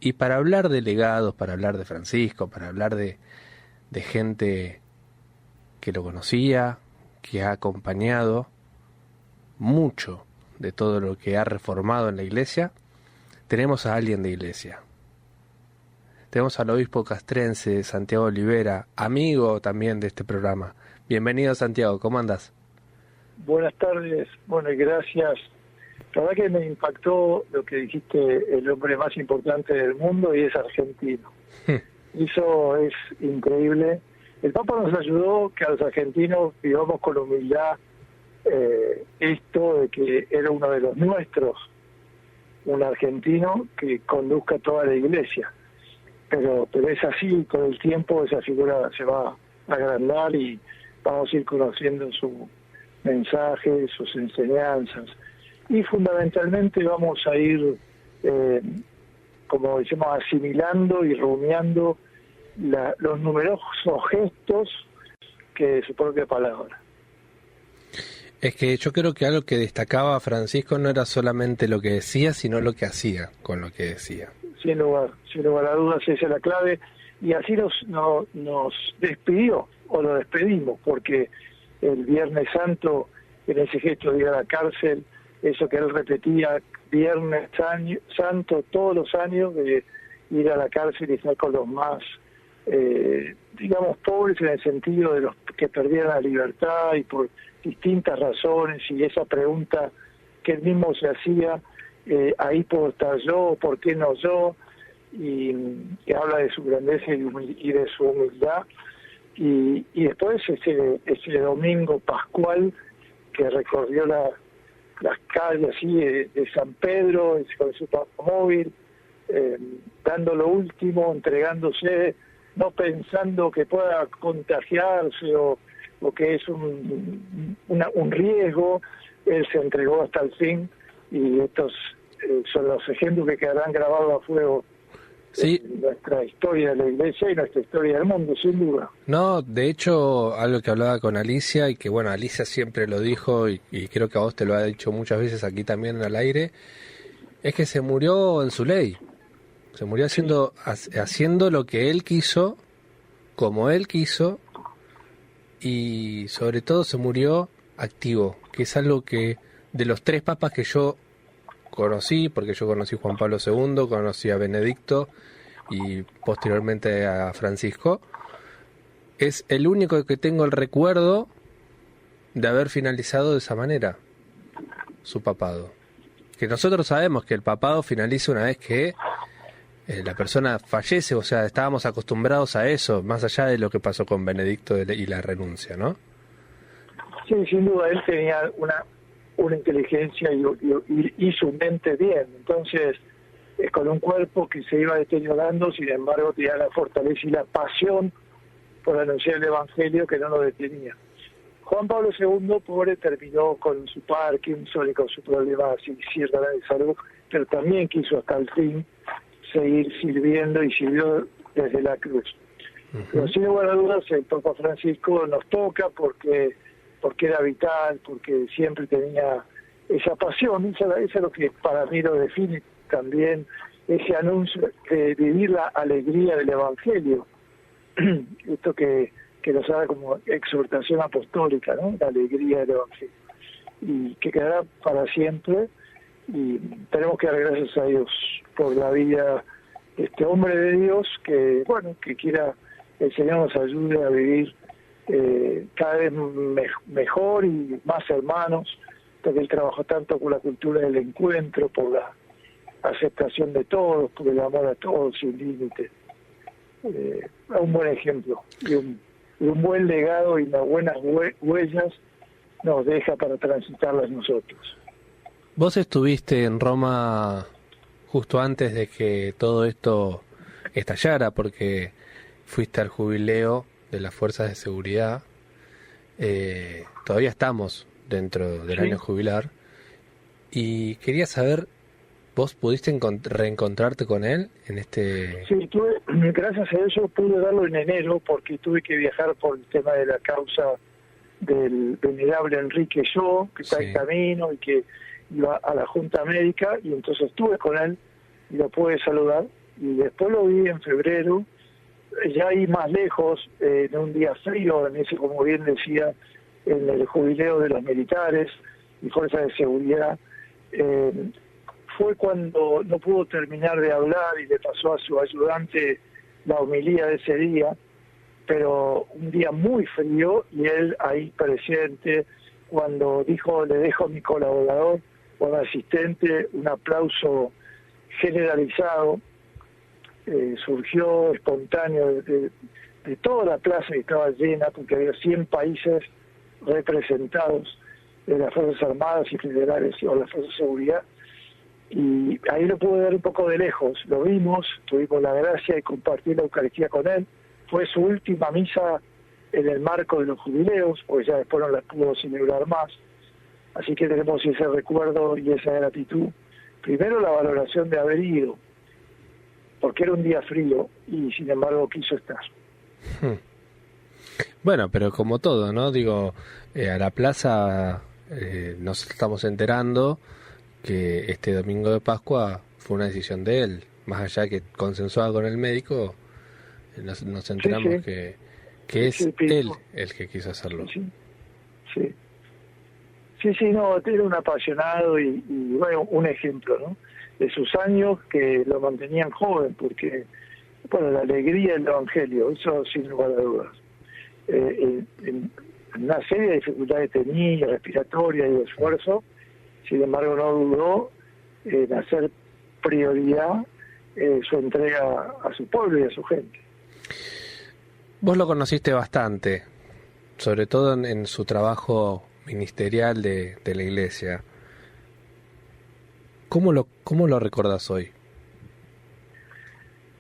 Y para hablar de legados, para hablar de Francisco, para hablar de gente que lo conocía, que ha acompañado mucho de todo lo que ha reformado en la iglesia, tenemos a alguien de iglesia. Tenemos al obispo castrense Santiago Olivera, amigo también de este programa. Bienvenido, Santiago, ¿cómo andás? Buenas tardes, bueno, y gracias. La verdad que me impactó lo que dijiste, el hombre más importante del mundo, y es argentino. Eso es increíble. El Papa nos ayudó que a los argentinos vivamos con humildad esto de que era uno de los nuestros, un argentino que conduzca toda la iglesia. Pero es así, con el tiempo esa figura se va a agrandar y vamos a ir conociendo su mensaje, sus enseñanzas. Y fundamentalmente vamos a ir, como decimos, asimilando y rumiando los numerosos gestos que de su propia palabra. Es que yo creo que algo que destacaba a Francisco no era solamente lo que decía, sino lo que hacía con lo que decía. Sin lugar a dudas, esa es la clave. Y así nos despidió, o lo despedimos, porque el Viernes Santo, en ese gesto de ir a la cárcel, eso que él repetía, Viernes Santo todos los años, de ir a la cárcel y estar con los más, digamos, pobres, en el sentido de los que perdieron la libertad y por distintas razones, y esa pregunta que él mismo se hacía, ahí puedo estar yo, ¿por qué no yo? Y habla de su grandeza y de su humildad. Y después ese domingo pascual que recorrió las calles así de San Pedro con su automóvil, dando lo último, entregándose, no pensando que pueda contagiarse o que es un riesgo. Él se entregó hasta el fin, y estos son los ejemplos que quedarán grabados a fuego. Sí. Nuestra historia de la iglesia y nuestra historia del mundo, sin duda. No, de hecho, algo que hablaba con Alicia, y que bueno, Alicia siempre lo dijo, y creo que a vos te lo ha dicho muchas veces aquí también al aire, es que se murió en su ley. Se murió haciendo lo que él quiso, como él quiso, y sobre todo se murió activo, que es algo que de los 3 papas que yo conocí, porque yo conocí a Juan Pablo II, conocí a Benedicto y posteriormente a Francisco, es el único que tengo el recuerdo de haber finalizado de esa manera su papado. Que nosotros sabemos que el papado finaliza una vez que la persona fallece, o sea, estábamos acostumbrados a eso, más allá de lo que pasó con Benedicto y la renuncia, ¿no? Sí, sin duda, él tenía una inteligencia y su mente bien. Entonces, con un cuerpo que se iba deteriorando, sin embargo, tenía la fortaleza y la pasión por anunciar el Evangelio que no lo detenía. Juan Pablo II, pobre, terminó con su Parkinson y con su problema cierta de salud, pero también quiso hasta el fin seguir sirviendo, y sirvió desde la cruz. Pero sin lugar a dudas, el Papa Francisco nos toca porque era vital, porque siempre tenía esa pasión. Eso es lo que para mí lo define también, ese anuncio de vivir la alegría del Evangelio. Esto que nos da como exhortación apostólica, ¿no? La alegría del Evangelio. Y que quedará para siempre, y tenemos que dar gracias a Dios por la vida de este hombre de Dios, que quiera el Señor nos ayude a vivir cada vez mejor y más hermanos, porque él trabajó tanto por la cultura del encuentro, por la aceptación de todos, por el amor a todos sin límite. Un buen ejemplo y un buen legado, y unas buenas huellas nos deja para transitarlas nosotros. Vos estuviste en Roma justo antes de que todo esto estallara, porque fuiste al jubileo de las fuerzas de seguridad. Todavía estamos dentro del año jubilar, y quería saber, ¿vos pudiste reencontrarte con él en este...? Sí, gracias a eso pude darlo en enero, porque tuve que viajar por el tema de la causa del venerable Enrique Yo, que está en camino y que iba a la Junta Médica, y entonces estuve con él y lo pude saludar, y después lo vi en febrero, ya ahí más lejos, en un día frío, en ese, como bien decía, en el jubileo de los militares y fuerzas de seguridad. Fue cuando no pudo terminar de hablar y le pasó a su ayudante la homilía de ese día, pero un día muy frío, y él ahí presente, cuando dijo, le dejo a mi colaborador o al asistente un aplauso generalizado, surgió espontáneo de toda la plaza, que estaba llena, porque había 100 países representados de las Fuerzas Armadas y Federales o las Fuerzas de Seguridad, y ahí lo pude ver un poco de lejos. Lo vimos, tuvimos la gracia de compartir la Eucaristía con él. Fue su última misa en el marco de los jubileos, porque ya después no la pudo celebrar más. Así que tenemos ese recuerdo y esa gratitud. Primero, la valoración de haber ido, porque era un día frío y sin embargo quiso estar. Bueno, pero como todo, ¿no? Digo, a la plaza nos estamos enterando que este domingo de Pascua fue una decisión de él, más allá de que consensuada con el médico, nos enteramos Sí, sí. que es Sí, él el que quiso hacerlo. Sí. Sí, no, era un apasionado y bueno, un ejemplo, ¿no? De sus años que lo mantenían joven, porque, bueno, la alegría del Evangelio, eso sin lugar a dudas. En una serie de dificultades tenía, respiratorias y de esfuerzo, sin embargo no dudó en hacer prioridad su entrega a su pueblo y a su gente. Vos lo conociste bastante, sobre todo en su trabajo ministerial de la iglesia. ¿Cómo lo recordás hoy?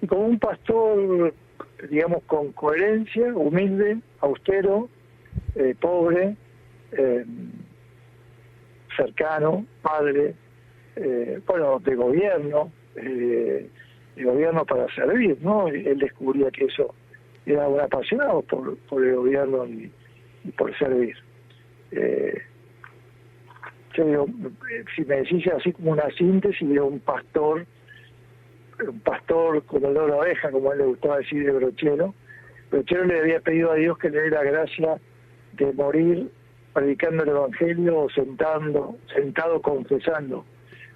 Y como un pastor, digamos, con coherencia, humilde, austero, pobre, cercano, padre, bueno, de gobierno para servir, ¿no? Él descubría que eso era un apasionado por el gobierno y por servir. Yo digo, si me decís así como una síntesis de un pastor con olor a oveja, como a él le gustaba decir de Brochero. Brochero le había pedido a Dios que le dé la gracia de morir predicando el Evangelio o sentado confesando.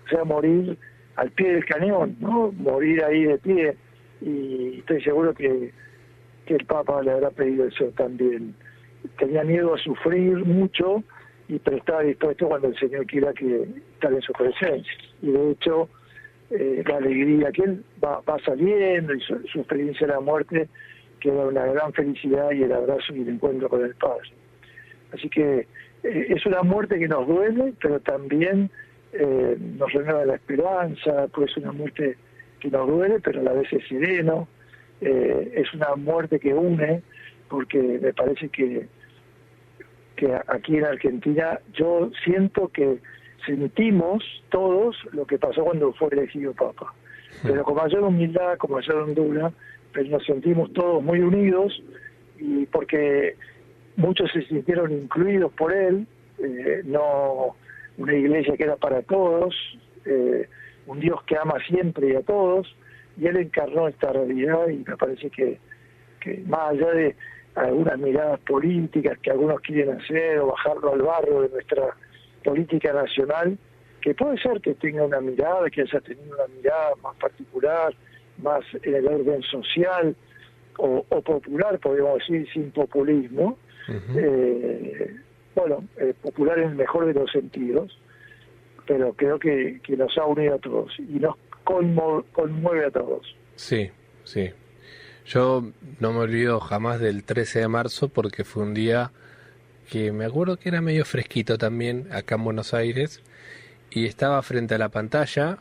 O sea, morir al pie del cañón, ¿no? Morir ahí de pie. Y estoy seguro que el Papa le habrá pedido eso también. Tenía miedo a sufrir mucho, pero estaba dispuesto cuando el Señor quiera que estar en su presencia. Y de hecho, la alegría que él va saliendo y su experiencia de la muerte queda una gran felicidad y el abrazo y el encuentro con el Padre. Así que es una muerte que nos duele, pero también nos renueva la esperanza, pues es una muerte que nos duele, pero a la vez es sereno, es una muerte que une, porque me parece que aquí en Argentina yo siento que sentimos todos lo que pasó cuando fue elegido Papa, pero con mayor humildad, con mayor hondura, pero nos sentimos todos muy unidos, y porque muchos se sintieron incluidos por él, no una iglesia que era para todos, un Dios que ama siempre y a todos, y él encarnó esta realidad, y me parece que más allá de algunas miradas políticas que algunos quieren hacer o bajarlo al barro de nuestra política nacional, que puede ser que tenga una mirada, que haya tenido una mirada más particular, más en el orden social o popular, podríamos decir, sin populismo. Popular en el mejor de los sentidos, pero creo que nos ha unido a todos y nos conmueve a todos. Sí. Yo no me olvido jamás del 13 de marzo porque fue un día que me acuerdo que era medio fresquito también acá en Buenos Aires, y estaba frente a la pantalla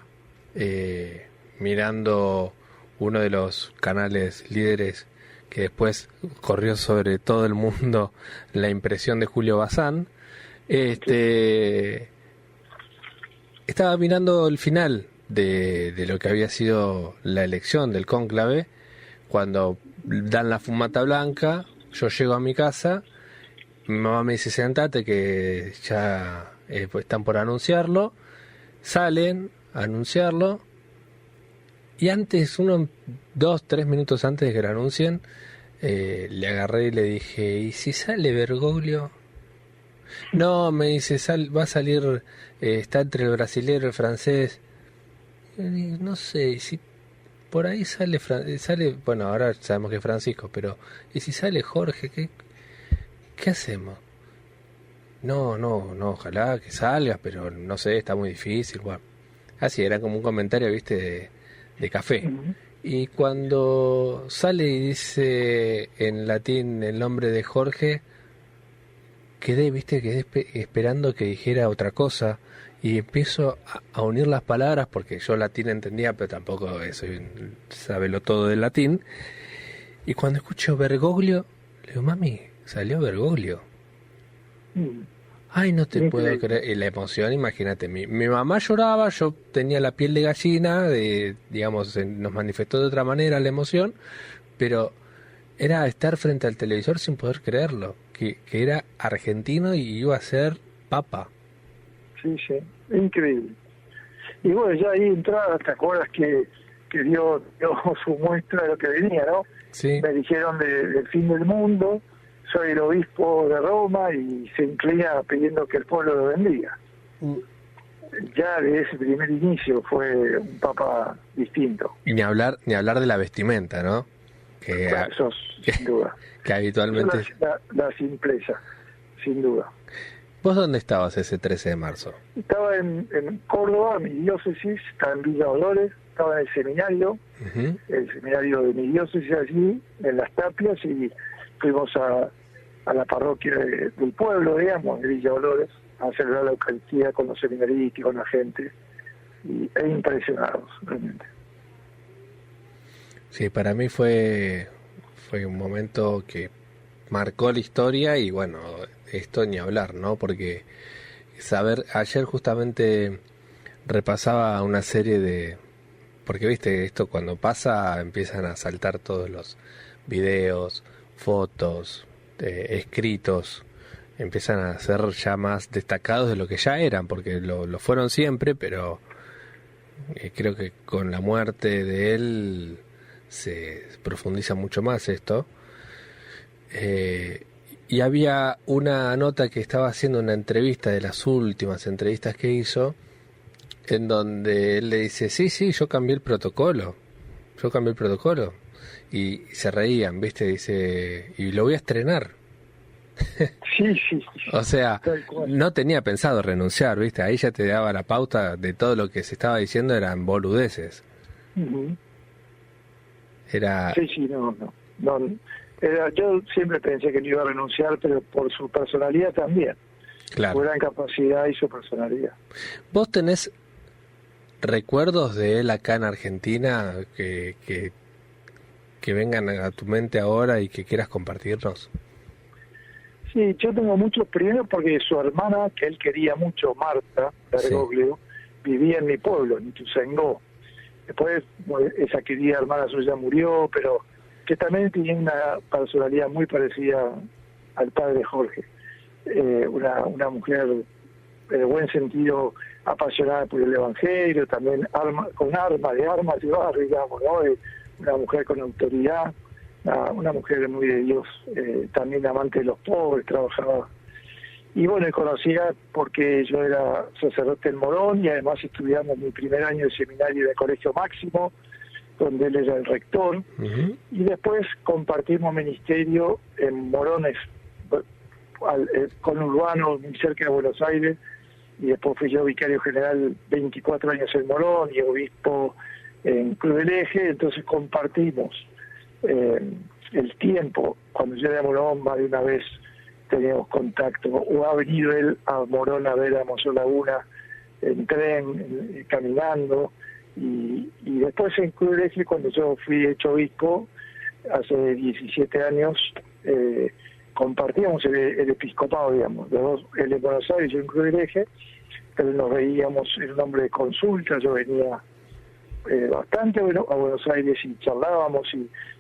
mirando uno de los canales líderes que después corrió sobre todo el mundo, la impresión de Julio Bazán. Estaba mirando el final de lo que había sido la elección del cónclave, cuando dan la fumata blanca. Yo llego a mi casa, mi mamá me dice: sentate que ya pues están por anunciarlo. Salen a anunciarlo Y antes, 2, 3 minutos antes de que lo anuncien, le agarré y le dije, ¿y si sale Bergoglio? No, me dice, va a salir, está entre el brasilero y el francés. Y digo, no sé, si por ahí sale, bueno, ahora sabemos que es Francisco, pero ¿y si sale Jorge? ¿Qué hacemos? No, ojalá que salgas, pero no sé, está muy difícil. Bueno, así era como un comentario, viste, de café. Ujú. Y cuando sale y dice en latín el nombre de Jorge, quedé esperando que dijera otra cosa y empiezo a unir las palabras porque yo latín entendía, pero tampoco soy sabelo todo del latín. Y cuando escucho Bergoglio, le digo, mami, salió Bergoglio. Mm. Ay, no te puedo Increíble. creer. Y la emoción, imagínate, mi mamá lloraba, yo tenía la piel de gallina, digamos, nos manifestó de otra manera la emoción, pero era estar frente al televisor sin poder creerlo, que era argentino y iba a ser papa. Sí, sí, increíble. Y bueno, ya ahí entrada, ¿te acuerdas que dio su muestra de lo que venía, no? Sí, Me dijeron del fin del mundo, soy el obispo de Roma y se inclina pidiendo que el pueblo lo bendiga. Ya de ese primer inicio fue un papa distinto. ni hablar de la vestimenta, ¿no? Que, Bueno, eso que, sin duda. que Eso habitualmente... la simpleza, sin duda. ¿Vos dónde estabas ese 13 de marzo? Estaba en Córdoba, mi diócesis, estaba en Villa Dolores, estaba en Ujú. el seminario de mi diócesis allí, en Las Tapias, y fuimos a la parroquia del pueblo, digamos, de Villa Dolores, a celebrar la Eucaristía con los seminaristas, con la gente, e impresionados, realmente. Sí, para mí fue un momento que marcó la historia y bueno, esto ni hablar, ¿no? Porque ayer justamente repasaba una serie porque viste, esto cuando pasa empiezan a saltar todos los videos, fotos, escritos, empiezan a ser ya más destacados de lo que ya eran, porque lo fueron siempre, pero creo que con la muerte de él se profundiza mucho más esto. Y había una nota que estaba haciendo una entrevista de las últimas entrevistas que hizo, en donde él le dice, sí, yo cambié el protocolo. Y se reían, ¿viste? Dice, y lo voy a estrenar. Sí, sí, O sea, tal cual. no tenía pensado renunciar, ¿viste? Ahí ya te daba la pauta de todo lo que se estaba diciendo, eran boludeces. Ujú. Era, Sí, sí, no. Yo siempre pensé que no iba a renunciar, pero por su personalidad también, su claro. gran capacidad y su personalidad. ¿Vos tenés recuerdos de él acá en Argentina que vengan a tu mente ahora y que quieras compartirnos? Sí, yo tengo muchos, primero porque su hermana, que él quería mucho, Marta Bergoglio, vivía en mi pueblo, en Ituzaingó. Después esa querida hermana suya murió, pero que también tenía una personalidad muy parecida al padre Jorge. Una mujer de buen sentido, apasionada por el Evangelio, también con armas de barro, digamos, ¿no? Una mujer con autoridad, una mujer muy de Dios, también amante de los pobres, trabajaba. Y bueno, conocía porque yo era sacerdote en Morón y además estudiamos mi primer año de seminario de Colegio Máximo, donde él era el rector. Uh-huh. Y después compartimos ministerio en Morones, con Urbano, muy cerca de Buenos Aires, y después fui yo vicario general 24 años en Morón y obispo en Cruz del Eje, entonces compartimos el tiempo. Cuando yo era a Morón, más de una vez teníamos contacto, o ha venido él a Morón a ver a Monzón Laguna en tren, caminando, y después en Cruz del Eje, cuando yo fui hecho obispo, hace 17 años, compartíamos el episcopado, digamos, los dos, él en Buenos Aires y yo en Cruz del Eje, pero nos veíamos, era un hombre de consulta, yo venía bastante a Buenos Aires y charlábamos,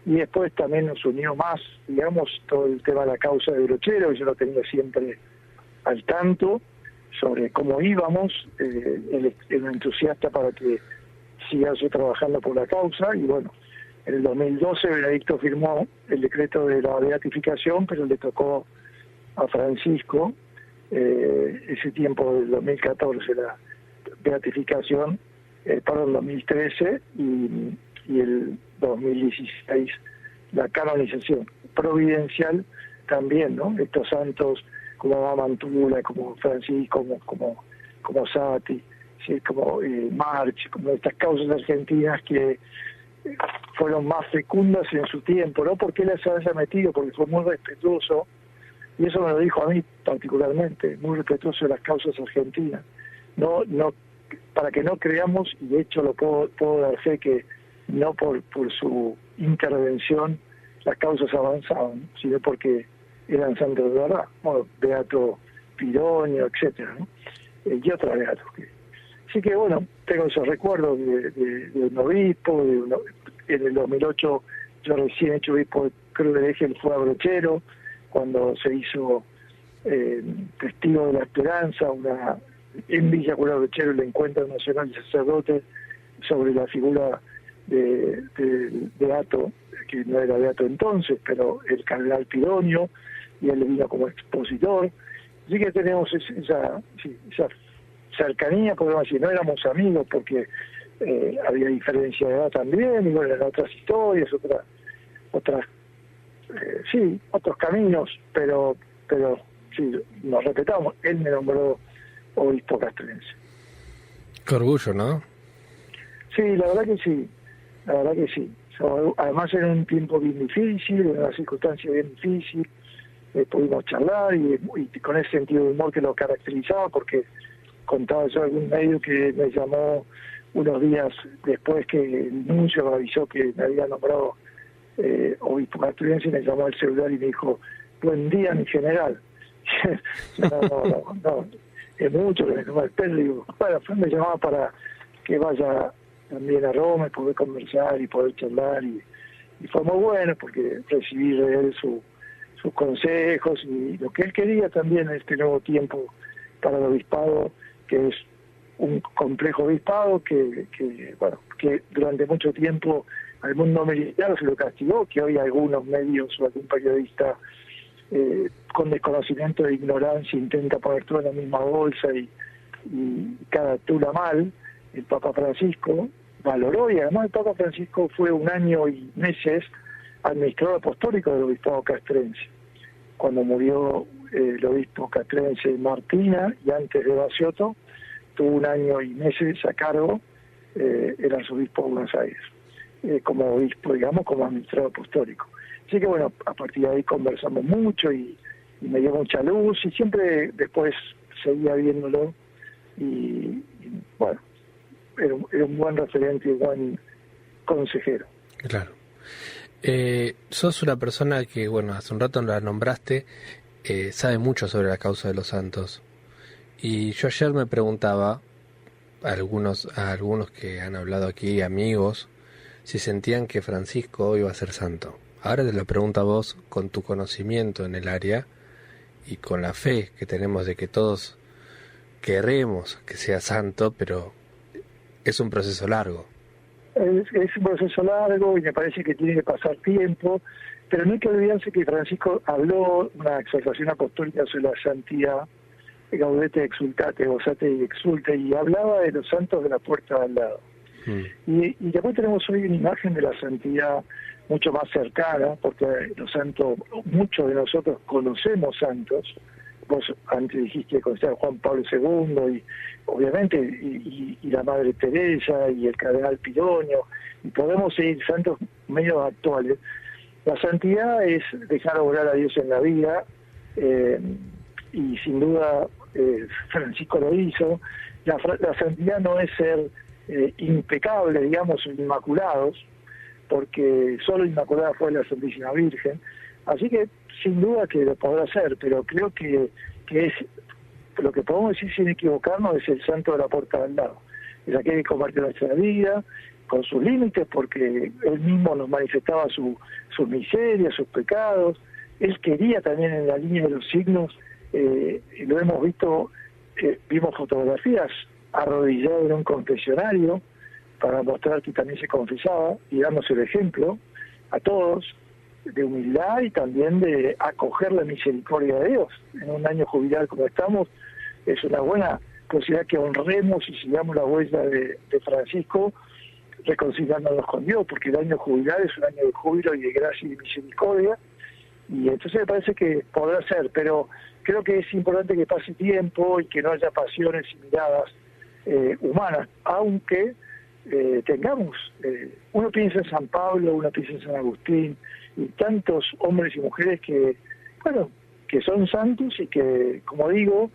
y después también nos unió más, digamos, todo el tema de la causa de Brochero, yo lo tenía siempre al tanto sobre cómo íbamos, él era un entusiasta para que siguió trabajando por la causa, y bueno, en el 2012 Benedicto firmó el decreto de la beatificación, pero le tocó a Francisco ese tiempo del 2014 la beatificación, para el 2013 y el 2016 la canonización providencial también, ¿no? Estos santos como Mamantula, como Francisco, como Sati, ¿sí? Como March, como estas causas argentinas que fueron más fecundas en su tiempo, no porque él se haya metido, porque fue muy respetuoso, y eso me lo dijo a mí particularmente, muy respetuoso de las causas argentinas, no para que no creamos, y de hecho lo puedo dar fe que no por su intervención las causas avanzaban, sino porque eran santos de verdad, bueno, Beato Pironio, etcétera, ¿no? Y otros beatos. Así que bueno, tengo esos recuerdos de un obispo, en el 2008 yo recién hecho obispo de Cruz del Eje, él fue a Brochero, cuando se hizo testigo de la esperanza, en Villa Cura Brochero, el encuentro nacional de sacerdotes sobre la figura de Beato, que no era Beato entonces, pero el cardenal Pironio, y él vino como expositor. Así que tenemos esa cercanía, podemos decir, no éramos amigos porque había diferencia de edad también, y bueno, eran otras historias, otros caminos, pero sí, nos respetamos. Él me nombró obispo castrense. Qué orgullo, ¿no? Sí, la verdad que sí. Además era un tiempo bien difícil, en una circunstancia bien difícil, pudimos charlar y con ese sentido de humor que lo caracterizaba, porque contaba yo algún medio que me llamó unos días después que el nuncio me avisó que me había nombrado obispo castrense, y me llamó al celular y me dijo: buen día, mi general. No, es mucho que me toma el pelo, y digo, bueno, me llamaba para que vaya también a Roma y poder conversar y poder charlar, y fue muy bueno porque recibí de él sus consejos y lo que él quería también en este nuevo tiempo para el obispado, que es un complejo obispado que durante mucho tiempo al mundo militar se lo castigó, que hoy algunos medios o algún periodista con desconocimiento e ignorancia intenta poner todo en la misma bolsa y cada tula mal. El Papa Francisco valoró, y además el Papa Francisco fue 1 año y meses administrador apostólico del obispado castrense. Cuando murió el obispo castrense Martina, y antes de Basiotto, tuvo 1 año y meses a cargo el arzobispo de Buenos Aires, como obispo, digamos, como administrador apostólico. Así que bueno, a partir de ahí conversamos mucho y me dio mucha luz, y siempre después seguía viéndolo, y bueno, era un buen referente y un buen consejero. Claro. Sos una persona que, bueno, hace un rato la nombraste, sabe mucho sobre la causa de los santos. Y yo ayer me preguntaba a algunos que han hablado aquí, amigos, si sentían que Francisco iba a ser santo. Ahora te lo pregunto a vos, con tu conocimiento en el área y con la fe que tenemos de que todos queremos que sea santo, pero es un proceso largo. Es un proceso largo y me parece que tiene que pasar tiempo, pero no hay que olvidarse que Francisco habló una exhortación apostólica sobre la santidad, Gaudete exultate, gozate y exulte, y hablaba de los santos de la puerta de al lado. Y después tenemos hoy una imagen de la santidad mucho más cercana, porque los santos, muchos de nosotros conocemos santos. Vos antes dijiste que conocías a Juan Pablo II, y obviamente y la Madre Teresa y el cardenal Pironio, y podemos seguir santos medios actuales. La santidad es dejar obrar a Dios en la vida, y sin duda Francisco lo hizo. La santidad no es ser impecable, digamos, inmaculados, porque solo inmaculada fue la Santísima Virgen. Así que sin duda que lo podrá hacer, pero creo que es lo que podemos decir sin equivocarnos, es el santo de la puerta al lado. Es aquel que comparte nuestra vida con sus límites, porque él mismo nos manifestaba sus miserias, sus pecados. Él quería también, en la línea de los signos, lo hemos visto, vimos fotografías arrodillado en un confesionario, para mostrar que también se confesaba y dándose el ejemplo a todos de humildad y también de acoger la misericordia de Dios. En un año jubilar como estamos, es una buena posibilidad que honremos y sigamos la huella de Francisco, reconciliándonos con Dios, porque el año jubilar es un año de júbilo y de gracia y de misericordia, y entonces me parece que podrá ser, pero creo que es importante que pase tiempo y que no haya pasiones y miradas humanas, aunque tengamos, uno piensa en San Pablo, uno piensa en San Agustín, y tantos hombres y mujeres que, bueno, que son santos y que, como digo,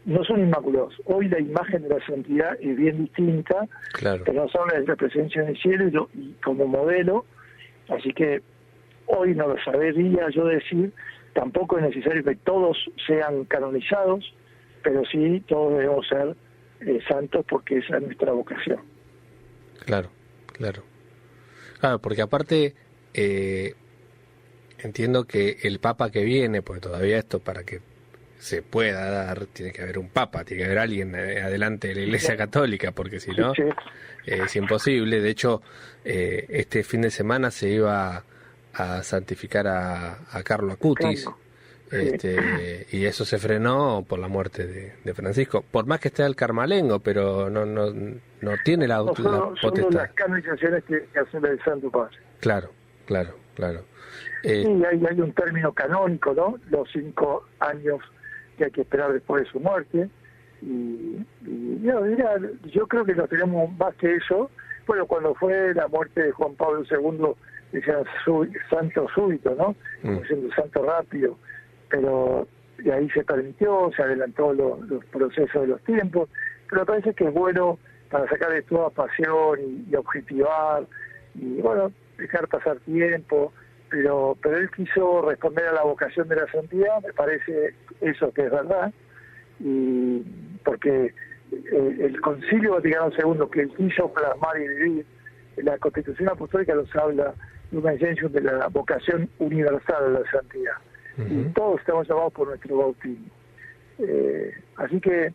no son inmaculados. Hoy la imagen de la santidad es bien distinta, Claro. pero nos habla de la presencia en el cielo y como modelo, así que hoy no lo sabería yo decir, tampoco es necesario que todos sean canonizados, pero sí todos debemos ser santos porque esa es nuestra vocación. Claro, claro. Claro, porque aparte entiendo que el Papa que viene, porque todavía esto para que se pueda dar, tiene que haber un Papa, tiene que haber alguien adelante de la Iglesia Católica, porque si no, Sí. es imposible. De hecho, este fin de semana se iba a santificar a Carlo Acutis, Claro. y eso se frenó por la muerte de Francisco. Por más que esté el Carmalengo, pero no tiene la Solo potestad. las canonizaciones que hace el Santo Padre. Claro, claro, claro. Sí, hay un término canónico, ¿no? Los 5 años que hay que esperar después de su muerte. Y mira, yo creo que no tenemos más que eso. Bueno, cuando fue la muerte de Juan Pablo II, decían santo súbito, ¿no? Como diciendo santo rápido. Pero y ahí se permitió, se adelantó los procesos de los tiempos. Pero me parece que es bueno para sacar de toda pasión y objetivar. Y bueno, dejar pasar tiempo. Pero él quiso responder a la vocación de la santidad, me parece eso que es verdad, y porque el Concilio Vaticano II, que él quiso plasmar y vivir, la Constitución Apostólica nos habla de una esencia de la vocación universal de la santidad, y todos estamos llamados por nuestro bautismo. Así que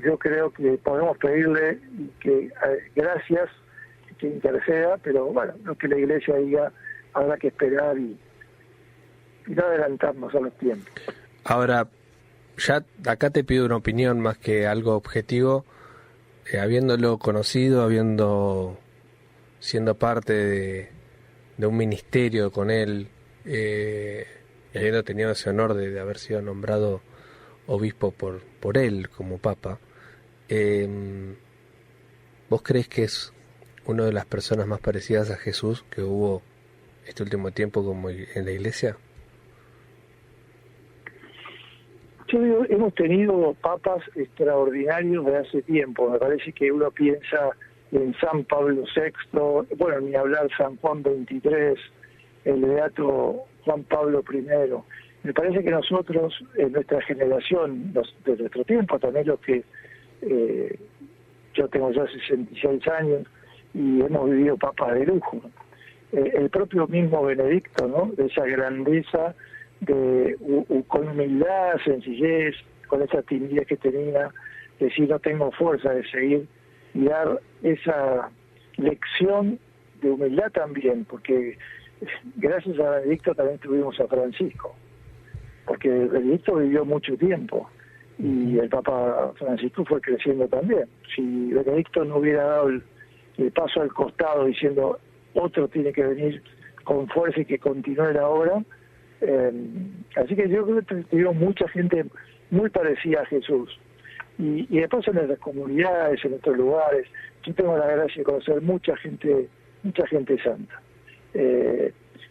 yo creo que podemos pedirle que gracias, que interceda, pero bueno, lo que la Iglesia diga habrá que esperar y no adelantarnos a los tiempos. Ahora, ya acá te pido una opinión más que algo objetivo, habiéndolo conocido, siendo parte de un ministerio con él, y habiendo tenido ese honor de haber sido nombrado obispo por él como papa, ¿vos crees que es una de las personas más parecidas a Jesús que hubo este último tiempo como en la Iglesia? Yo digo, hemos tenido papas extraordinarios de hace tiempo. Me parece que uno piensa en San Pablo VI, bueno, ni hablar San Juan XXIII, el beato Juan Pablo I. Me parece que nosotros, en nuestra generación, de nuestro tiempo, también los que yo tengo ya 66 años y hemos vivido papas de lujo. El propio mismo Benedicto, ¿no? De esa grandeza, con humildad, sencillez, con esa timidez que tenía, decir no tengo fuerza de seguir y dar esa lección de humildad también, porque gracias a Benedicto también tuvimos a Francisco, porque Benedicto vivió mucho tiempo y el Papa Francisco fue creciendo también. Si Benedicto no hubiera dado el paso al costado diciendo otro tiene que venir con fuerza y que continúe la obra, así que yo creo que tuvimos mucha gente muy parecida a Jesús. Y después en nuestras comunidades, en nuestros lugares, yo tengo la gracia de conocer mucha gente santa.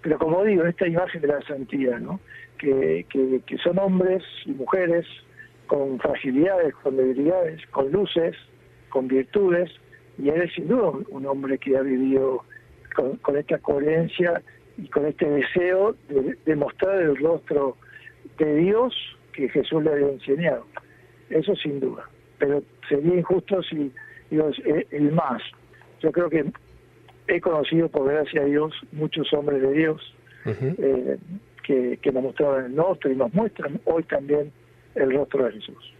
Pero como digo, esta imagen de la santidad, ¿no? Que son hombres y mujeres con fragilidades, con debilidades, con luces, con virtudes, y él es sin duda un hombre que ha vivido con esta coherencia y con este deseo de mostrar el rostro de Dios que Jesús le había enseñado. Eso sin duda. Pero sería injusto si digo, el más. Yo creo que he conocido, por gracia a Dios, muchos hombres de Dios que nos mostraban el rostro y nos muestran hoy también el rostro de Jesús.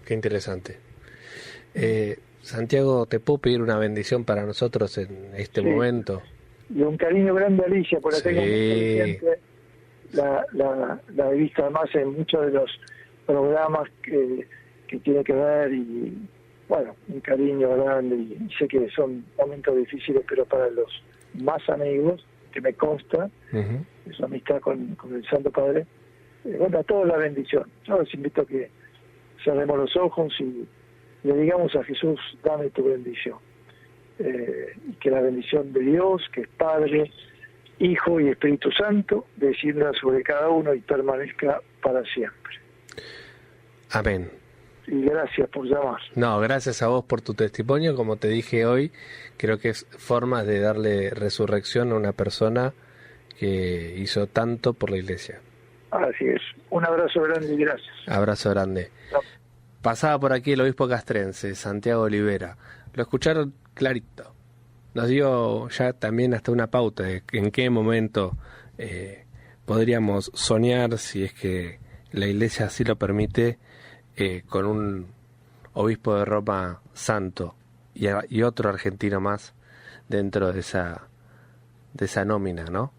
Qué interesante. Santiago, ¿te puedo pedir una bendición para nosotros en este momento? Y un cariño grande a Alicia, por la Sí. tengo muy presente. La he visto además en muchos de los programas que tiene que ver, y bueno, un cariño grande, y sé que son momentos difíciles, pero para los más amigos, que me consta, su amistad con el Santo Padre, bueno, a todos la bendición. Yo les invito a que cerremos los ojos y le digamos a Jesús: dame tu bendición. Y que la bendición de Dios, que es Padre, Hijo y Espíritu Santo, descienda sobre cada uno y permanezca para siempre. Amén. Y gracias por llamar. No, gracias a vos por tu testimonio. Como te dije hoy, creo que es forma de darle resurrección a una persona que hizo tanto por la iglesia. Así es. Un abrazo grande y gracias. Abrazo grande. No. Pasaba por aquí el obispo castrense, Santiago Olivera. Lo escucharon clarito. Nos dio ya también hasta una pauta de en qué momento podríamos soñar, si es que la iglesia así lo permite, con un obispo de Roma santo y otro argentino más dentro de esa nómina, ¿no?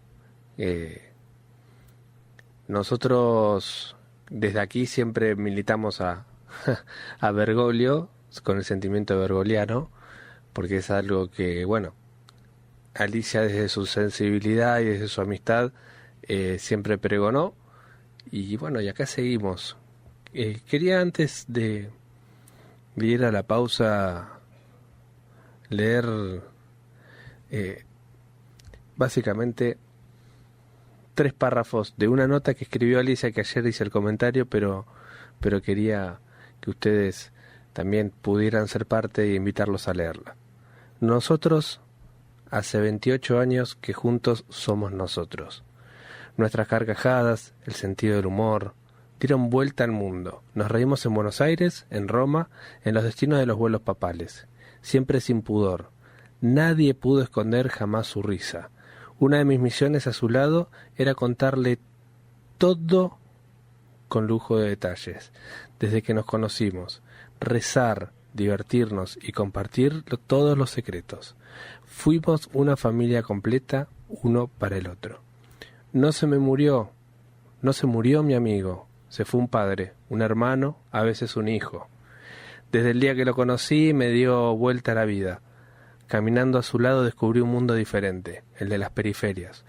Nosotros desde aquí siempre militamos a Bergoglio, con el sentimiento bergoliano, porque es algo que, bueno, Alicia desde su sensibilidad y desde su amistad siempre pregonó, y bueno, y acá seguimos. Quería, antes de ir a la pausa, leer básicamente 3 párrafos de una nota que escribió Alicia, que ayer hice el comentario, pero quería que ustedes también pudieran ser parte e invitarlos a leerla. Nosotros, hace 28 años que juntos somos nosotros. Nuestras carcajadas, el sentido del humor, dieron vuelta al mundo. Nos reímos en Buenos Aires, en Roma, en los destinos de los vuelos papales. Siempre sin pudor. Nadie pudo esconder jamás su risa. Una de mis misiones a su lado era contarle todo con lujo de detalles, desde que nos conocimos. Rezar, divertirnos y compartir todos los secretos. Fuimos una familia completa, uno para el otro. No se murió mi amigo, se fue un padre, un hermano, a veces un hijo. Desde el día que lo conocí me dio vuelta a la vida. Caminando a su lado descubrí un mundo diferente, el de las periferias.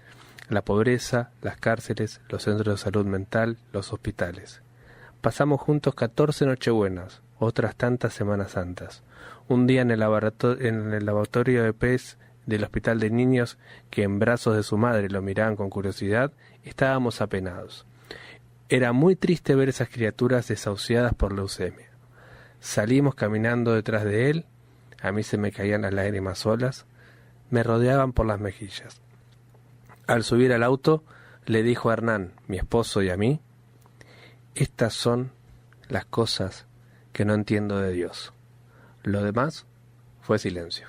La pobreza, las cárceles, los centros de salud mental, los hospitales. Pasamos juntos 14 nochebuenas, otras tantas Semanas Santas. Un día en el lavatorio de pez del hospital de niños, que en brazos de su madre lo miraban con curiosidad, estábamos apenados. Era muy triste ver esas criaturas desahuciadas por leucemia. Salimos caminando detrás de él, a mí se me caían las lágrimas solas, me rodeaban por las mejillas. Al subir al auto, le dijo a Hernán, mi esposo, y a mí: estas son las cosas que no entiendo de Dios. Lo demás fue silencio.